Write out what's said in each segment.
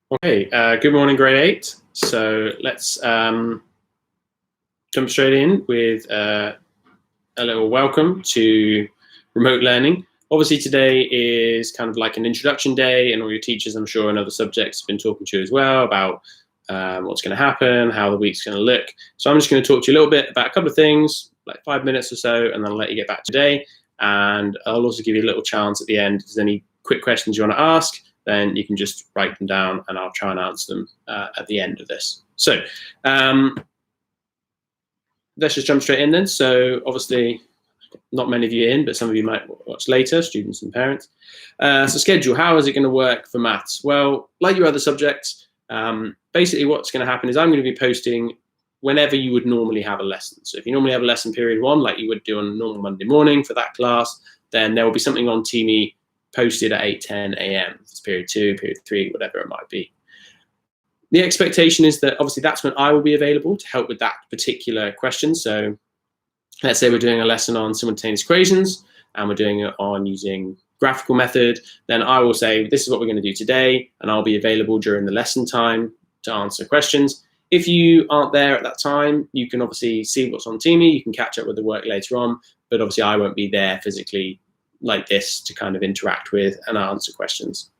Okay, good morning, grade 8. So let's jump straight in with a little welcome to remote learning. Obviously, today is kind of like an introduction day, and all your teachers, I'm sure, and other subjects have been talking to you as well about what's going to happen, how the week's going to look. So I'm just going to talk to you a little bit about a couple of things, like 5 minutes or so, and then I'll let you get back today. And I'll also give you a little chance at the end if there's any quick questions you want to ask. Then you can just write them down and I'll try and answer them at the end of this. So let's just jump straight in then. So obviously, not many of you in, but some of you might watch later, students and parents. So schedule, how is it going to work for maths? Well, like your other subjects, basically what's going to happen is I'm going to be posting whenever you would normally have a lesson. So if you normally have a lesson period 1, like you would do on a normal Monday morning for that class, then there will be something on TME posted at 8:10 a.m. It's period 2, period 3, whatever it might be. The expectation is that obviously that's when I will be available to help with that particular question. So let's say we're doing a lesson on simultaneous equations and we're doing it on using graphical method, then I will say, this is what we're going to do today, and I'll be available during the lesson time to answer questions. If you aren't there at that time, you can obviously see what's on TME, you can catch up with the work later on, but obviously I won't be there physically like this to kind of interact with and answer questions.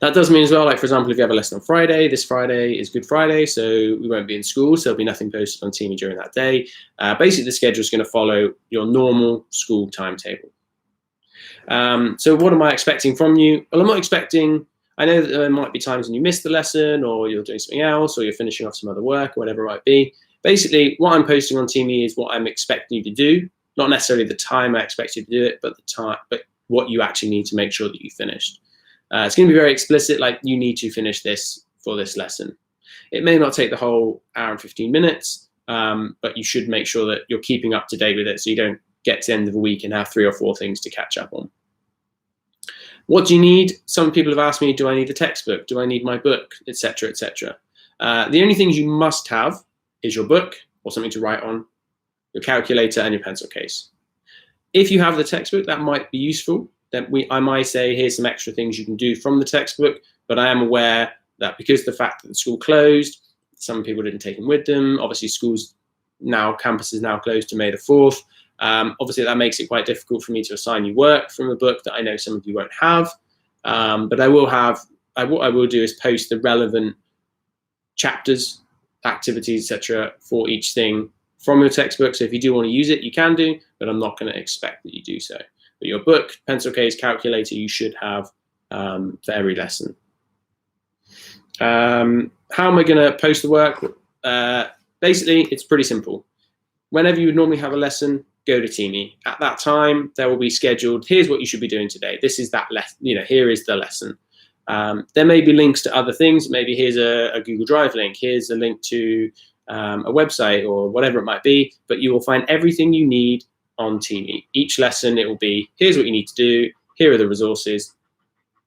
That does mean as well, like for example, if you have a lesson on Friday, this Friday is Good Friday, so we won't be in school, so there'll be nothing posted on TME during that day. Basically, the schedule is going to follow your normal school timetable. So what am I expecting from you? Well, I'm not expecting, I know that there might be times when you miss the lesson or you're doing something else or you're finishing off some other work or whatever it might be. Basically, what I'm posting on TME is what I'm expecting you to do, not necessarily the time I expect you to do it, but the time, but what you actually need to make sure that you finished. It's going to be very explicit, like you need to finish this for this lesson. It may not take the whole hour and 15 minutes, but you should make sure that you're keeping up to date with it so you don't get to the end of the week and have 3 or 4 things to catch up on. What do you need? Some people have asked me, do I need the textbook? Do I need my book, etc., etc. The only things you must have is your book or something to write on, your calculator and your pencil case. If you have the textbook, that might be useful. Then I might say, here's some extra things you can do from the textbook, but I am aware that because of the fact that the school closed, some people didn't take them with them. Obviously, campus is now closed to May the 4th. Obviously, that makes it quite difficult for me to assign you work from a book that I know some of you won't have. But what I will do is post the relevant chapters, activities, etc. for each thing from your textbook. So if you do want to use it, you can do, but I'm not going to expect that you do so. But your book, pencil case, calculator, you should have for every lesson. How am I going to post the work? Basically, it's pretty simple. Whenever you would normally have a lesson, go to TME. At that time, there will be scheduled, here's what you should be doing today. This is that lesson, here is the lesson. There may be links to other things. Maybe here's a Google Drive link. Here's a link to a website or whatever it might be, but you will find everything you need on TME. Each lesson, it will be, here's what you need to do. Here are the resources.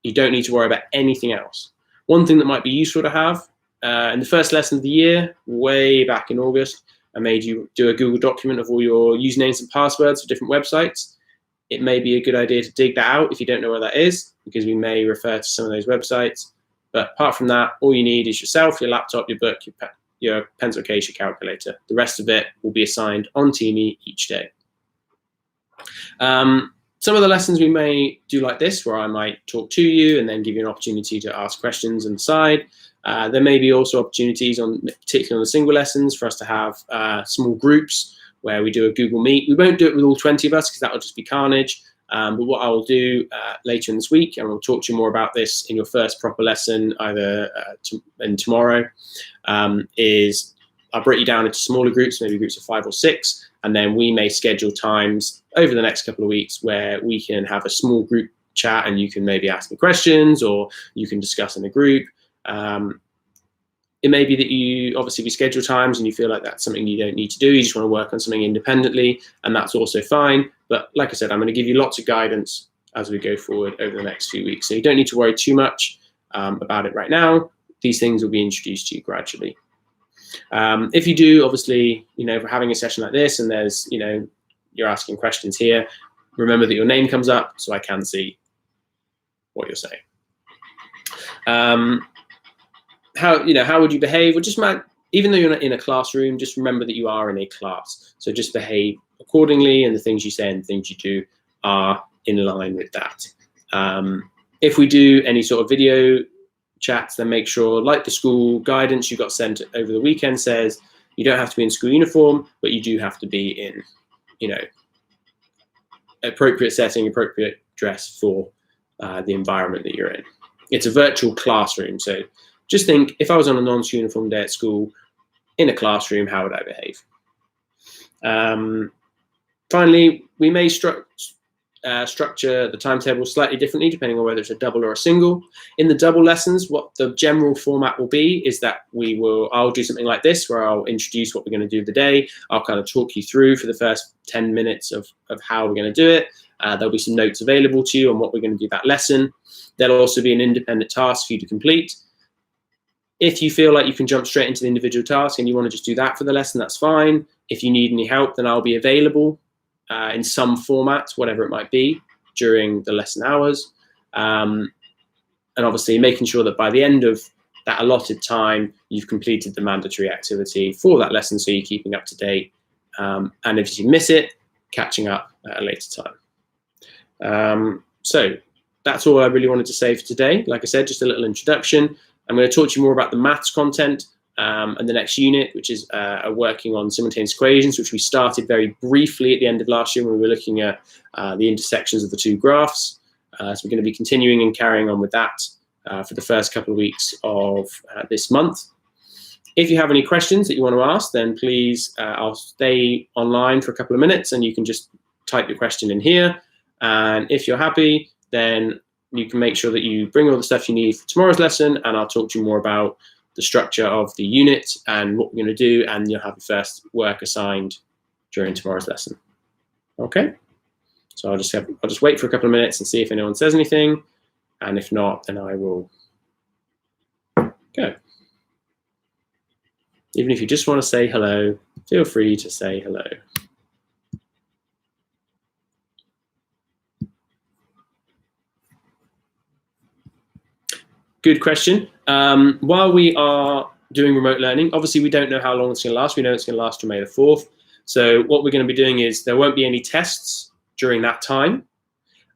You don't need to worry about anything else. One thing that might be useful to have, in the first lesson of the year, way back in August, I made you do a Google document of all your usernames and passwords for different websites. It may be a good idea to dig that out if you don't know where that is, because we may refer to some of those websites. But apart from that, all you need is yourself, your laptop, your book, your pencil case, your calculator. The rest of it will be assigned on TME each day. Some of the lessons we may do like this, where I might talk to you and then give you an opportunity to ask questions on the side. There may be also opportunities, particularly on the single lessons, for us to have small groups where we do a Google Meet. We won't do it with all 20 of us because that will just be carnage. But what I will do later in this week, and we'll talk to you more about this in your first proper lesson, either tomorrow, is I'll break you down into smaller groups, maybe groups of 5 or 6, and then we may schedule times over the next couple of weeks where we can have a small group chat and you can maybe ask me questions or you can discuss in a group. It may be that obviously we schedule times and you feel like that's something you don't need to do, you just want to work on something independently, and that's also fine. But like I said, I'm going to give you lots of guidance as we go forward over the next few weeks. So you don't need to worry too much about it right now. These things will be introduced to you gradually. If you do, obviously, if we're having a session like this and there's, you're asking questions here, remember that your name comes up so I can see what you're saying. how would you behave? Well, just even though you're not in a classroom, just remember that you are in a class. So just behave accordingly, and the things you say and the things you do are in line with that. If we do any sort of video chats, then make sure, like the school guidance you got sent over the weekend says, you don't have to be in school uniform, but you do have to be in, appropriate setting, appropriate dress for the environment that you're in. It's a virtual classroom, so just think, if I was on a non-school uniform day at school, in a classroom, how would I behave? Finally, we may structure the timetable slightly differently depending on whether it's a double or a single. In the double lessons, what the general format will be is that I'll do something like this, where I'll introduce what we're going to do the day. I'll kind of talk you through for the first 10 minutes of how we're going to do it. There'll be some notes available to you on what we're going to do that lesson. There'll also be an independent task for you to complete. If you feel like you can jump straight into the individual task and you want to just do that for the lesson, that's fine. If you need any help, then I'll be available in some format, whatever it might be, during the lesson hours. And obviously making sure that by the end of that allotted time, you've completed the mandatory activity for that lesson, so you're keeping up to date. And if you miss it, catching up at a later time. So that's all I really wanted to say for today. Like I said, just a little introduction. I'm going to talk to you more about the maths content and the next unit, which is working on simultaneous equations, which we started very briefly at the end of last year when we were looking at the intersections of the two graphs. So we're going to be continuing and carrying on with that for the first couple of weeks of this month. If you have any questions that you want to ask, then please, I'll stay online for a couple of minutes and you can just type your question in here. And if you're happy, then you can make sure that you bring all the stuff you need for tomorrow's lesson, and I'll talk to you more about the structure of the unit and what we're going to do, and you'll have your first work assigned during tomorrow's lesson. Okay, so I'll just wait for a couple of minutes and see if anyone says anything, and if not, then I will go. Even if you just want to say hello, feel free to say hello. Good question. While we are doing remote learning, obviously we don't know how long it's going to last. We know it's going to last till May the 4th. So what we're going to be doing is there won't be any tests during that time.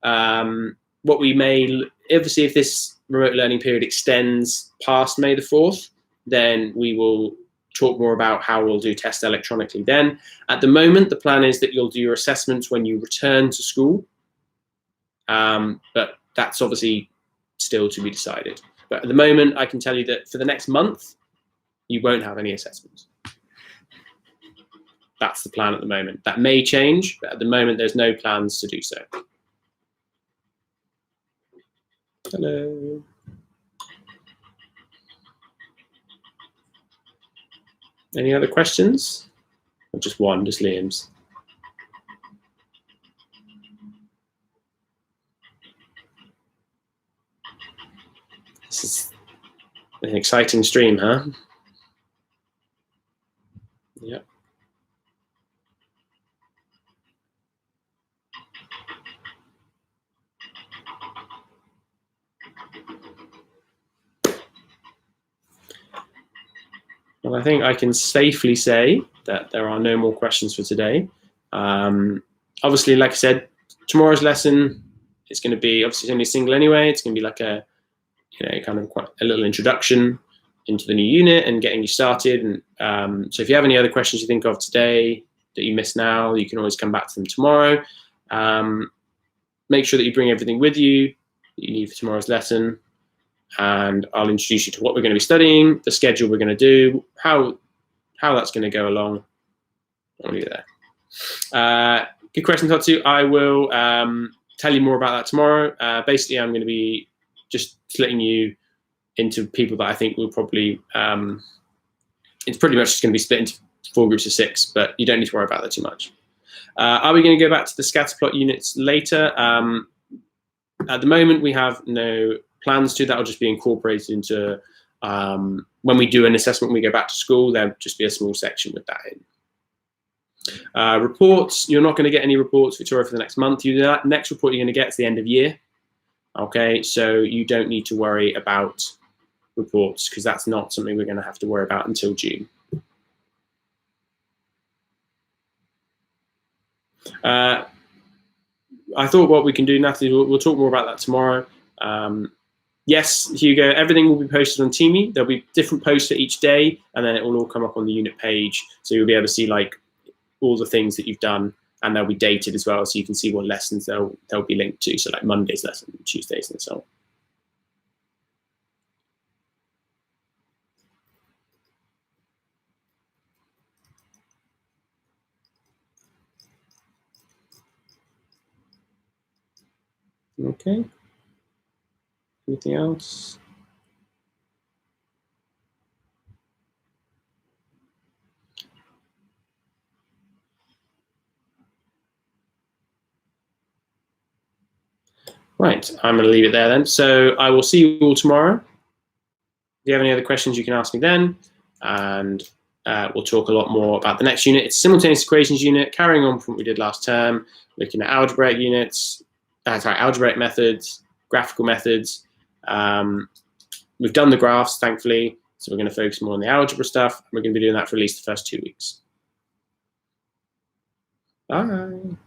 What we may, obviously if this remote learning period extends past May the 4th, then we will talk more about how we'll do tests electronically then. At the moment, the plan is that you'll do your assessments when you return to school. But that's obviously still to be decided. But at the moment, I can tell you that for the next month, you won't have any assessments. That's the plan at the moment. That may change, but at the moment, there's no plans to do so. Hello. Any other questions? Or just one, just Liam's? This is an exciting stream, huh? Yeah. Well, I think I can safely say that there are no more questions for today. Obviously, like I said, tomorrow's lesson is going to be, obviously it's only a single anyway, it's going to be like a, kind of quite a little introduction into the new unit and getting you started. And so if you have any other questions you think of today that you missed now, you can always come back to them tomorrow. Make sure that you bring everything with you that you need for tomorrow's lesson, and I'll introduce you to what we're going to be studying, the schedule we're going to do, how that's going to go along. I'll leave it there. Good question, Tatsu. I will tell you more about that tomorrow. Basically, I'm going to be just splitting you into people that I think will probably, it's pretty much just going to be split into 4 groups of 6, but you don't need to worry about that too much. Are we going to go back to the Scatterplot units later? At the moment, we have no plans to. That will just be incorporated into, when we do an assessment, when we go back to school, there'll just be a small section with that in. Reports, you're not going to get any reports, Victoria, for the next month. The next report you're going to get is the end of year. Okay, so you don't need to worry about reports, because that's not something we're going to have to worry about until June. I thought what we can do, Natalie, we'll talk more about that tomorrow. Yes, Hugo, everything will be posted on Teamy. There'll be different posts for each day, and then it will all come up on the unit page. So you'll be able to see like all the things that you've done, and they'll be dated as well, so you can see what lessons they'll be linked to. So like Monday's lesson, Tuesdays, and so on. Okay. Anything else? Right, I'm going to leave it there then. So I will see you all tomorrow. If you have any other questions, you can ask me then. And we'll talk a lot more about the next unit. It's Simultaneous Equations unit, carrying on from what we did last term, looking at algebraic units, algebraic methods, graphical methods. We've done the graphs, thankfully, so we're going to focus more on the algebra stuff. We're going to be doing that for at least the first 2 weeks. Bye.